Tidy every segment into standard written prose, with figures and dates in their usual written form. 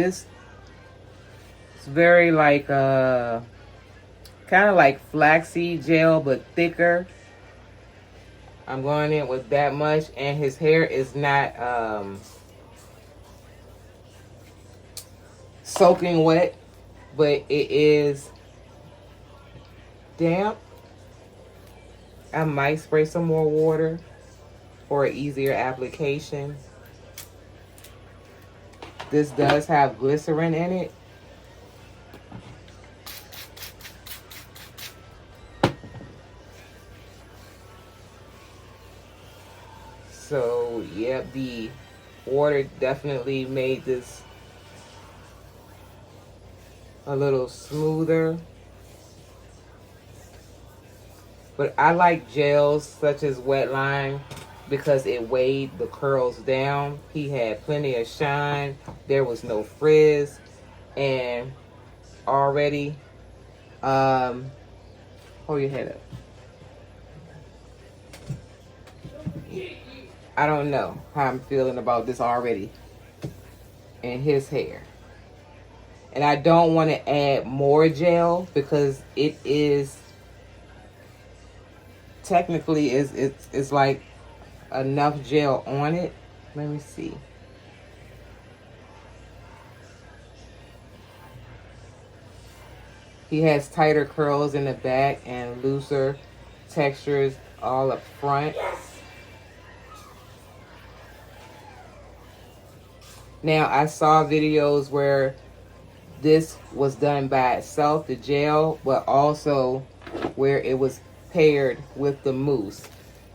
this. It's very like kind of like flaxseed gel, but thicker. I'm going in with that much, and his hair is not soaking wet, but it is damp. I might spray some more water for an easier application. This does have glycerin in it. So, yeah, the water definitely made this a little smoother. But I like gels such as Wet Line because it weighed the curls down. He had plenty of shine. There was no frizz. And already, hold your head up. I don't know how I'm feeling about this already in his hair. And I don't want to add more gel because it is technically it's like enough gel on it. Let me see. He has tighter curls in the back and looser textures all up front. Now, I saw videos where this was done by itself, the gel, but also where it was paired with the mousse.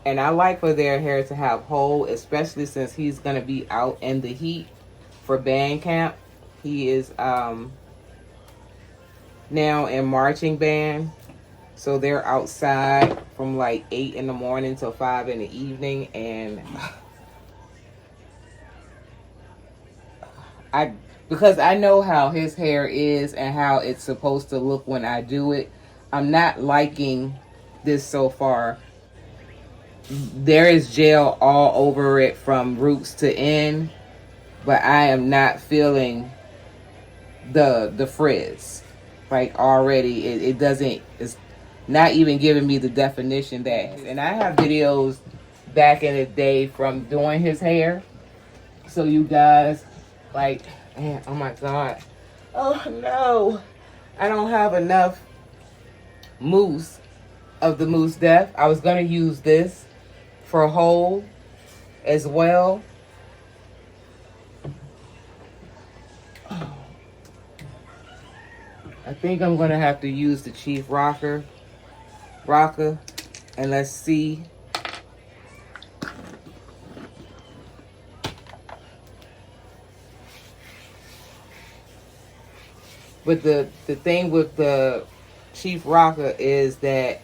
And I like for their hair to have hold, especially since he's going to be out in the heat for band camp. He is now in marching band. So they're outside from like 8 in the morning till 5 in the evening. And because I know how his hair is and how it's supposed to look when I do it, I'm not liking this so far. There is gel all over it from roots to end, but I am not feeling the frizz. Like already, it doesn't, it's not even giving me the definition that. And I have videos back in the day from doing his hair, so you guys, like, man, oh my God. Oh no. I don't have enough mousse of the Mousse Def. I was going to use this for a hold as well. I think I'm going to have to use the Chief Rocker. And let's see. But the thing with the Chief Rocker is that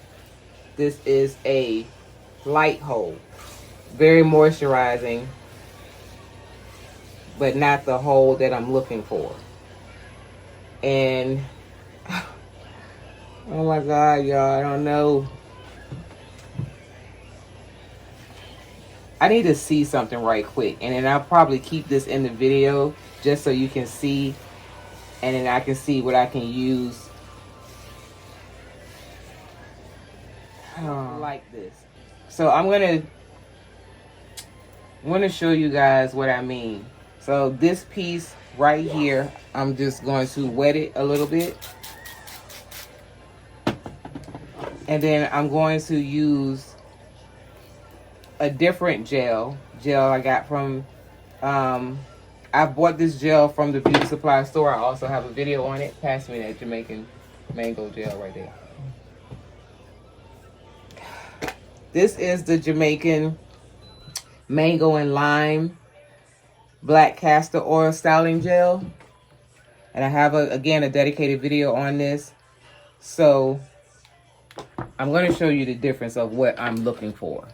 this is a light hold. Very moisturizing, but not the hold that I'm looking for. And, oh my God, y'all, I don't know. I need to see something right quick. And then I'll probably keep this in the video just so you can see. And then I can see what I can use. Like this. So I'm gonna show you guys what I mean. So this piece right here, I'm just going to wet it a little bit. And then I'm going to use a different gel I got from I bought this gel from the beauty supply store. I also have a video on it. Pass me that Jamaican mango gel right there. This is the Jamaican mango and lime black castor oil styling gel. And I have, again, a dedicated video on this. So I'm going to show you the difference of what I'm looking for.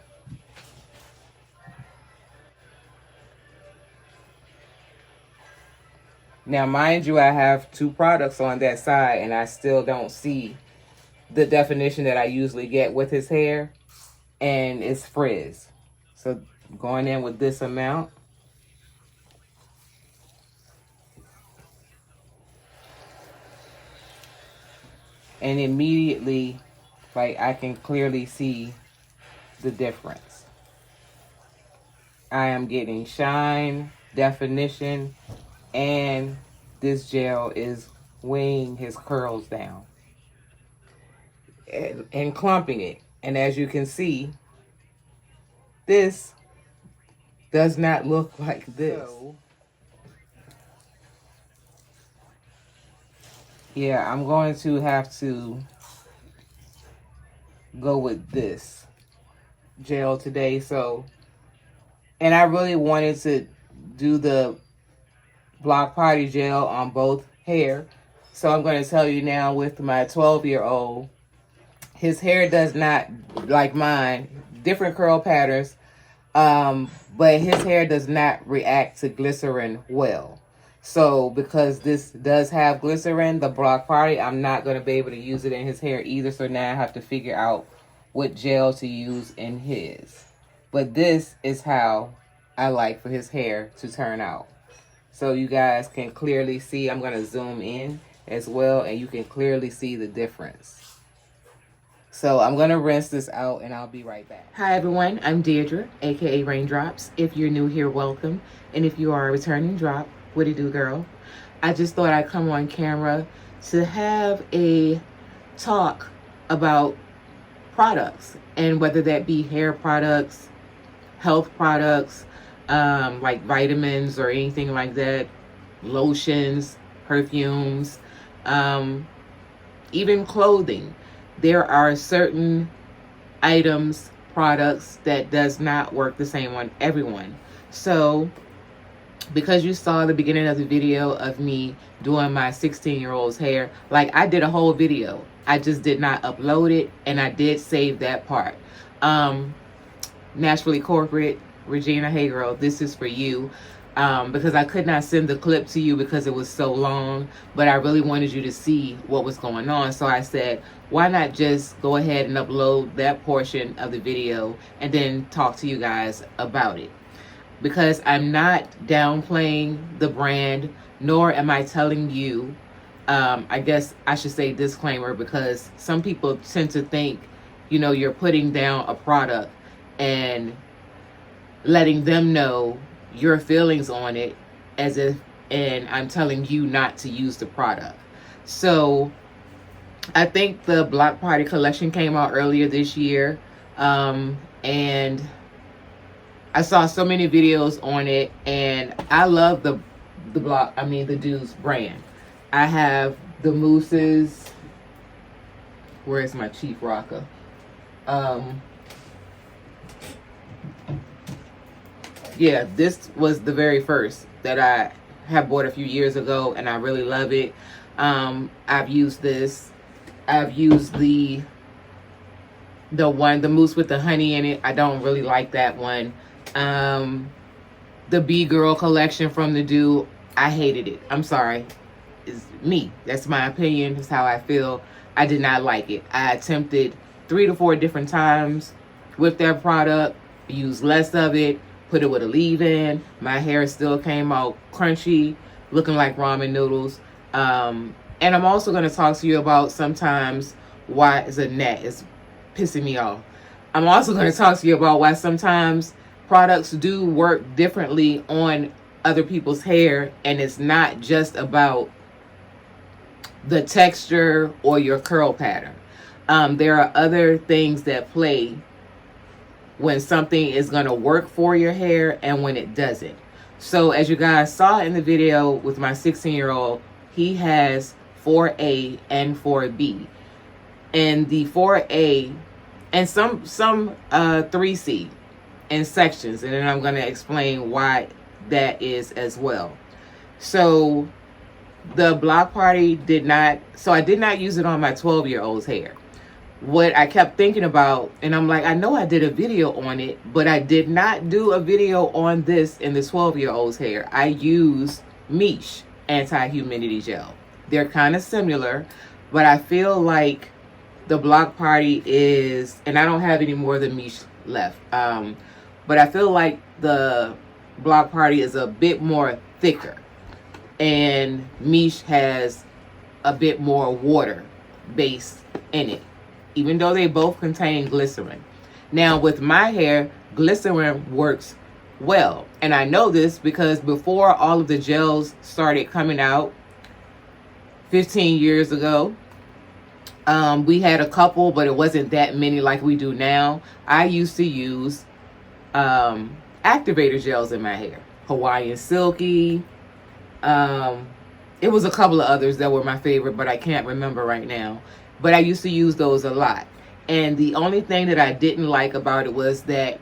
Now, mind you, I have 2 products on that side, and I still don't see the definition that I usually get with his hair, and it's frizz. So going in with this amount. And immediately, like, I can clearly see the difference. I am getting shine, definition, and this gel is weighing his curls down and clumping it. And as you can see, this does not look like this. So, yeah, I'm going to have to go with this gel today. So, and I really wanted to do the Block Party gel on both hair. So I'm going to tell you now, with my 12-year-old, his hair does not, like mine, different curl patterns, but his hair does not react to glycerin well. So because this does have glycerin, the Block Party, I'm not going to be able to use it in his hair either. So now I have to figure out what gel to use in his. But this is how I like for his hair to turn out. So you guys can clearly see, I'm going to zoom in as well, and you can clearly see the difference. So I'm going to rinse this out and I'll be right back. Hi everyone, I'm Deirdre, aka Raindrops. If you're new here, welcome. And if you are a returning drop, what it do, girl? I just thought I'd come on camera to have a talk about products, and whether that be hair products, health products, like vitamins or anything like that, lotions, perfumes, even clothing. There are certain items, products that does not work the same on everyone. So because you saw the beginning of the video of me doing my 16-year-old's hair, like, I did a whole video. I just did not upload it, and I did save that part. Naturally Corporate, Regina, hey girl, this is for you. Because I could not send the clip to you because it was so long, but I really wanted you to see what was going on. So I said, why not just go ahead and upload that portion of the video and then talk to you guys about it. Because I'm not downplaying the brand, nor am I telling you, I guess I should say disclaimer, because some people tend to think, you know, you're putting down a product and letting them know your feelings on it, as if, and I'm telling you not to use the product. So I think the Block Party collection came out earlier this year, and I saw so many videos on it, and I love the Doux brand. I have the mousses. Where's my Chief Rocker? Yeah, this was the very first that I have bought a few years ago, and I really love it. I've used this. I've used the mousse with the honey in it. I don't really like that one. The B Girl collection from the Doux, I hated it. I'm sorry. It's me. That's my opinion. That's how I feel. I did not like it. I attempted 3 to 4 different times with that product, used less of it, put it with a leave-in. My hair still came out crunchy, looking like ramen noodles. And I'm also going to talk to you about sometimes why it's a net. It's pissing me off. I'm also going to talk to you about why sometimes products do work differently on other people's hair, and it's not just about the texture or your curl pattern. There are other things that play when something is going to work for your hair and when it doesn't. So as you guys saw in the video with my 16-year-old, he has 4A and 4B. And the 4A and some 3C in sections, and then I'm going to explain why that is as well. So the Block Party I did not use it on my 12-year-old's hair. What I kept thinking about, and I'm like, I know I did a video on it, but I did not do a video on this in the 12-year-old's hair. I use Miche anti-humidity gel. They're kind of similar, but I feel like the Block Party is, and I don't have any more than Miche left, but I feel like the Block Party is a bit more thicker, and Miche has a bit more water base in it, even though they both contain glycerin. Now, with my hair, glycerin works well. And I know this because before all of the gels started coming out 15 years ago, we had a couple, but it wasn't that many like we do now. I used to use activator gels in my hair. Hawaiian Silky. It was a couple of others that were my favorite, but I can't remember right now. But I used to use those a lot. And the only thing that I didn't like about it was that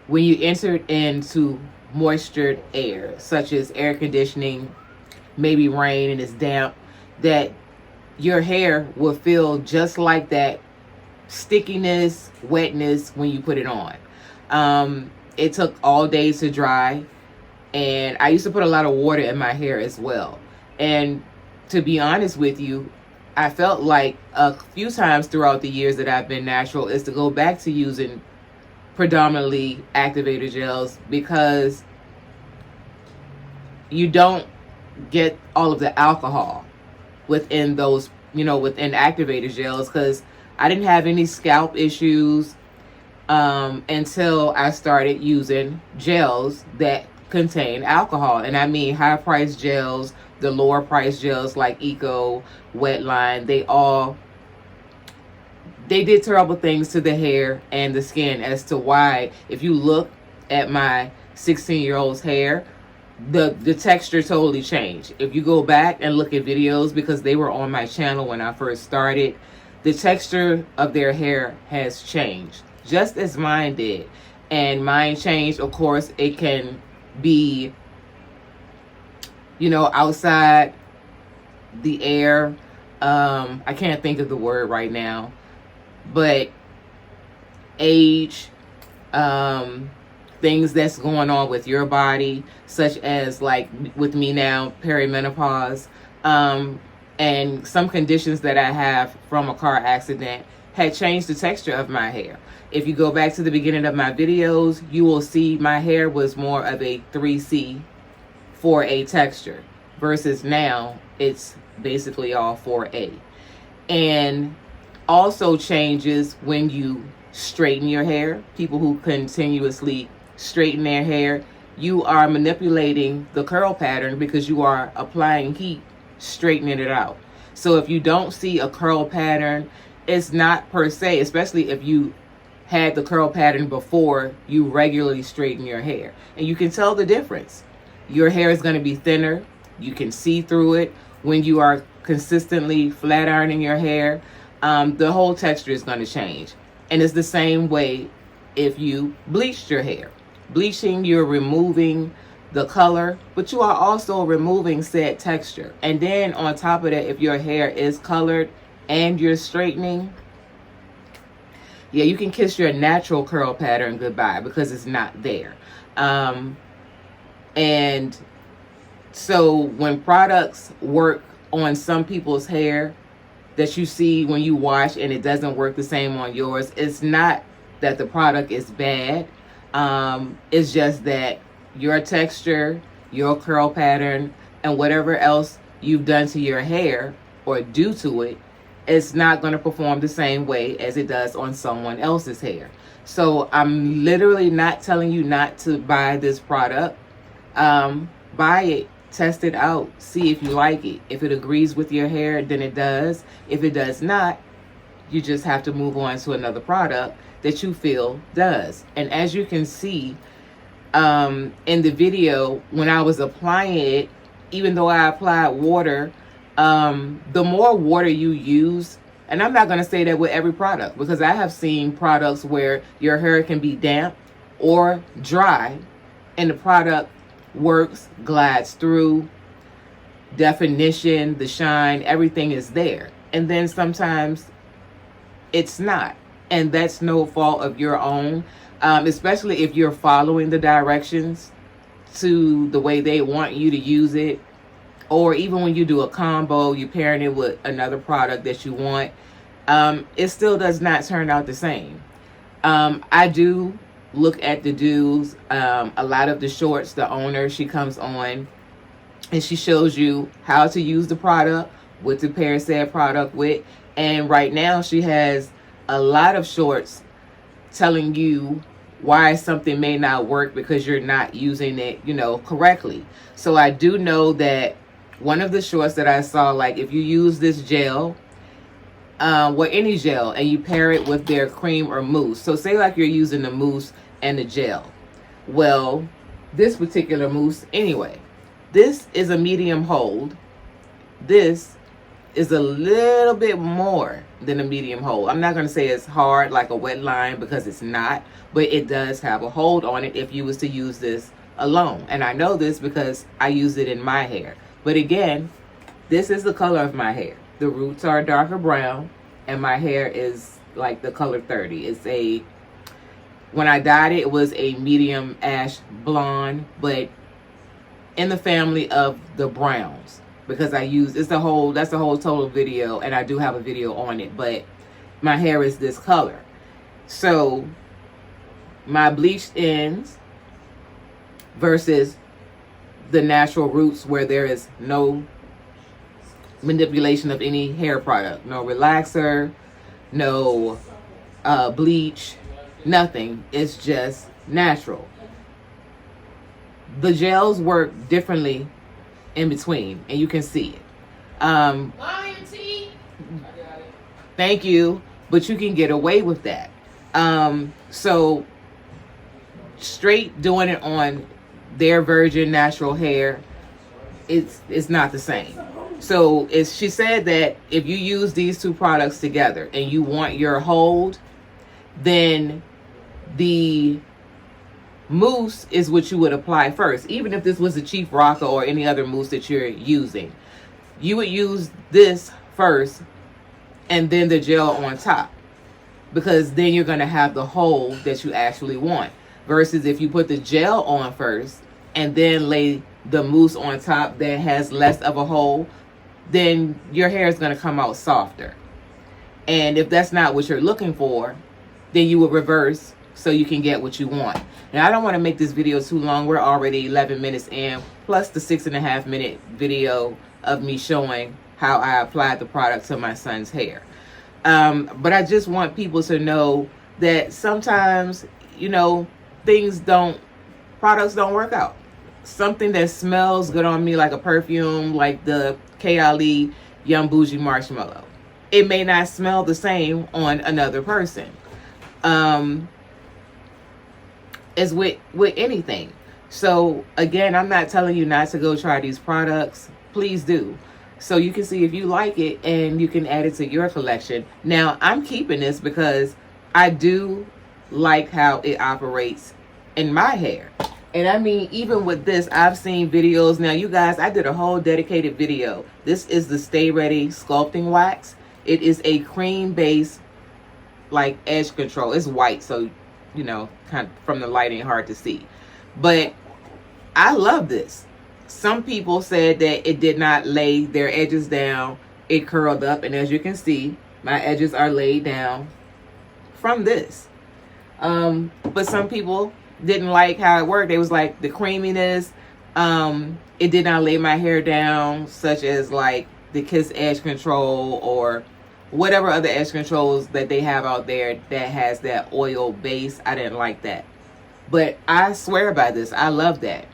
when you entered into moistured air, such as air conditioning, maybe rain and it's damp, that your hair will feel just like that stickiness, wetness when you put it on. It took all day to dry, and I used to put a lot of water in my hair as well. And to be honest with you, I felt like a few times throughout the years that I've been natural is to go back to using predominantly activator gels, because you don't get all of the alcohol within those, within activator gels, because I didn't have any scalp issues until I started using gels that contain alcohol. And I mean high price gels, the lower price gels like Eco, Wetline, they did terrible things to the hair and the skin, as to why, if you look at my 16-year-old's hair, the texture totally changed. If you go back and look at videos, because they were on my channel when I first started, the texture of their hair has changed, just as mine did. And mine changed, of course, it can be, outside the air. I can't think of the word right now, but age, things that's going on with your body, such as, like with me now, perimenopause, and some conditions that I have from a car accident had changed the texture of my hair. If you go back to the beginning of my videos, you will see my hair was more of a 3C, 4A texture, versus now it's basically all 4A. And also changes when you straighten your hair. People who continuously straighten their hair, you are manipulating the curl pattern because you are applying heat, straightening it out. So if you don't see a curl pattern, it's not per se, especially if you had the curl pattern before you regularly straighten your hair. And you can tell the difference. Your hair is going to be thinner. You can see through it when you are consistently flat ironing your hair. The whole texture is going to change. And it's the same way if you bleached your hair. Bleaching, you're removing the color, but you are also removing said texture. And then on top of that, if your hair is colored and you're straightening, yeah, you can kiss your natural curl pattern goodbye, because it's not there. And so when products work on some people's hair that you see when you wash and it doesn't work the same on yours, it's not that the product is bad. It's just that your texture, your curl pattern, and whatever else you've done to your hair or do to it, it's not going to perform the same way as it does on someone else's hair. So I'm literally not telling you not to buy this product. Buy it, test it out, see if you like it. If it agrees with your hair, then it does. If it does not, you just have to move on to another product that you feel does. And as you can see in the video, when I was applying it, even though I applied water, the more water you use, and I'm not going to say that with every product, because I have seen products where your hair can be damp or dry and the product works, glides through, definition, the shine, everything is there. And then sometimes it's not. And that's no fault of your own, especially if you're following the directions to the way they want you to use it. Or even when you do a combo, you pairing it with another product that you want, it still does not turn out the same. I do look at the Doux. A lot of the shorts, the owner, she comes on and she shows you how to use the product, what to pair said product with. And right now she has a lot of shorts telling you why something may not work because you're not using it, you know, correctly. So I do know that one of the shorts that I saw, like if you use this gel, well, any gel, and you pair it with their cream or mousse. So say like you're using the mousse and the gel. Well, this particular mousse, anyway, this is a medium hold. This is a little bit more than a medium hold. I'm not going to say it's hard like a wet line because it's not, but it does have a hold on it if you was to use this alone. And I know this because I use it in my hair. But again, this is the color of my hair. The roots are darker brown and my hair is like the color 30. It's a, when I dyed it, it was a medium ash blonde, but in the family of the browns, because I use, it's the whole, that's the whole total video, and I do have a video on it, but my hair is this color. So my bleached ends versus the natural roots where there is no manipulation of any hair product, no relaxer, no bleach, nothing. It's just natural. The gels work differently in between, and you can see it. Thank you, but you can get away with that. So straight doing it on their virgin natural hair, it's not the same. So she said that if you use these two products together and you want your hold, then the mousse is what you would apply first. Even if this was a Chief Rocker or any other mousse that you're using, you would use this first and then the gel on top, because then you're going to have the hold that you actually want. Versus if you put the gel on first and then lay the mousse on top that has less of a hold, then your hair is going to come out softer. And if that's not what you're looking for, then you will reverse so you can get what you want. Now, I don't want to make this video too long. We're already 11 minutes in, plus the 6.5 minute video of me showing how I applied the product to my son's hair. But I just want people to know that sometimes, you know, products don't work out. Something that smells good on me like a perfume, like the K.Ali Young Bougie Marshmallow, it may not smell the same on another person. As with anything. So again, I'm not telling you not to go try these products. Please do, so you can see if you like it and you can add it to your collection. Now, I'm keeping this because I do like how it operates in my hair. And I mean, even with this, I've seen videos. Now, you guys, I did a whole dedicated video. This is the Stay Ready Sculpting Wax. It is a cream base, like edge control. It's white, so, you know, kind of from the lighting, hard to see. But I love this. Some people said that it did not lay their edges down. It curled up. And as you can see, my edges are laid down from this. But some people didn't like how it worked. They was like the creaminess. It did not lay my hair down, such as like the Kiss Edge Control or whatever other edge controls that they have out there that has that oil base. I didn't like that. But I swear by this. I love that.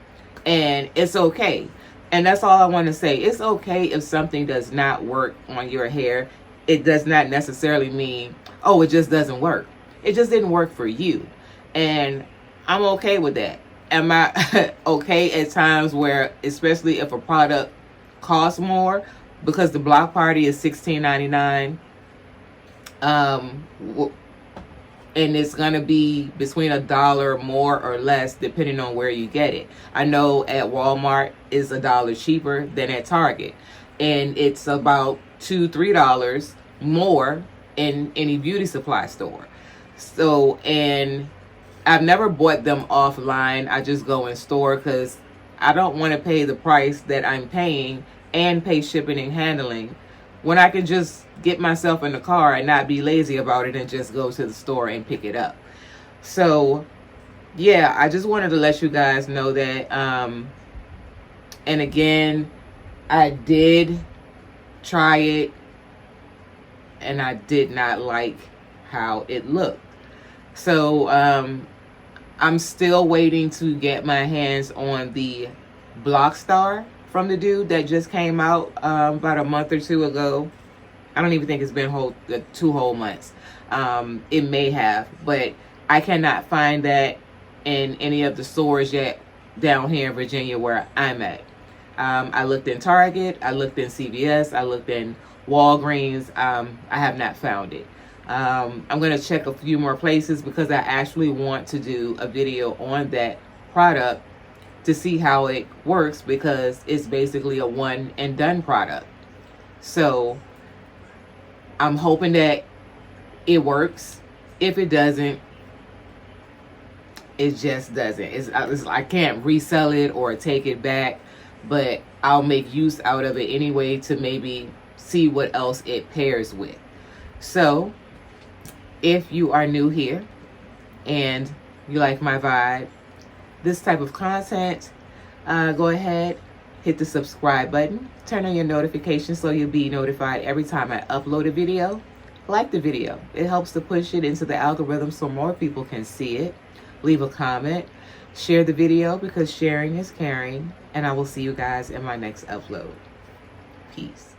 And it's okay. And that's all I want to say. It's okay if something does not work on your hair. It does not necessarily mean, oh, it just doesn't work. It just didn't work for you. And I'm okay with that. Am I okay at times where, especially if a product costs more, because the block party is $16.99, and it's gonna be between $1 more or less depending on where you get it. I know at Walmart is $1 cheaper than at Target, and it's about $2-3 more in any beauty supply store. So, and I've never bought them offline. I just go in store because I don't want to pay the price that I'm paying and pay shipping and handling when I can just get myself in the car and not be lazy about it and just go to the store and pick it up. So yeah, I just wanted to let you guys know that. And again, I did try it and I did not like how it looked. So I'm still waiting to get my hands on the Block Star from the Doux that just came out about a month or two ago. I don't even think it's been 2 whole months. It may have, but I cannot find that in any of the stores yet down here in Virginia where I'm at. I looked in Target, I looked in CVS, I looked in Walgreens. I have not found it. I'm going to check a few more places because I actually want to do a video on that product to see how it works, because it's basically a one and done product. So I'm hoping that it works. If it doesn't, it just doesn't. I can't resell it or take it back, but I'll make use out of it anyway to maybe see what else it pairs with. So if you are new here and you like my vibe, this type of content, go ahead, hit the subscribe button, turn on your notifications so you'll be notified every time I upload a video. Like the video. It helps to push it into the algorithm so more people can see it. Leave a comment, share the video, because sharing is caring, and I will see you guys in my next upload. Peace.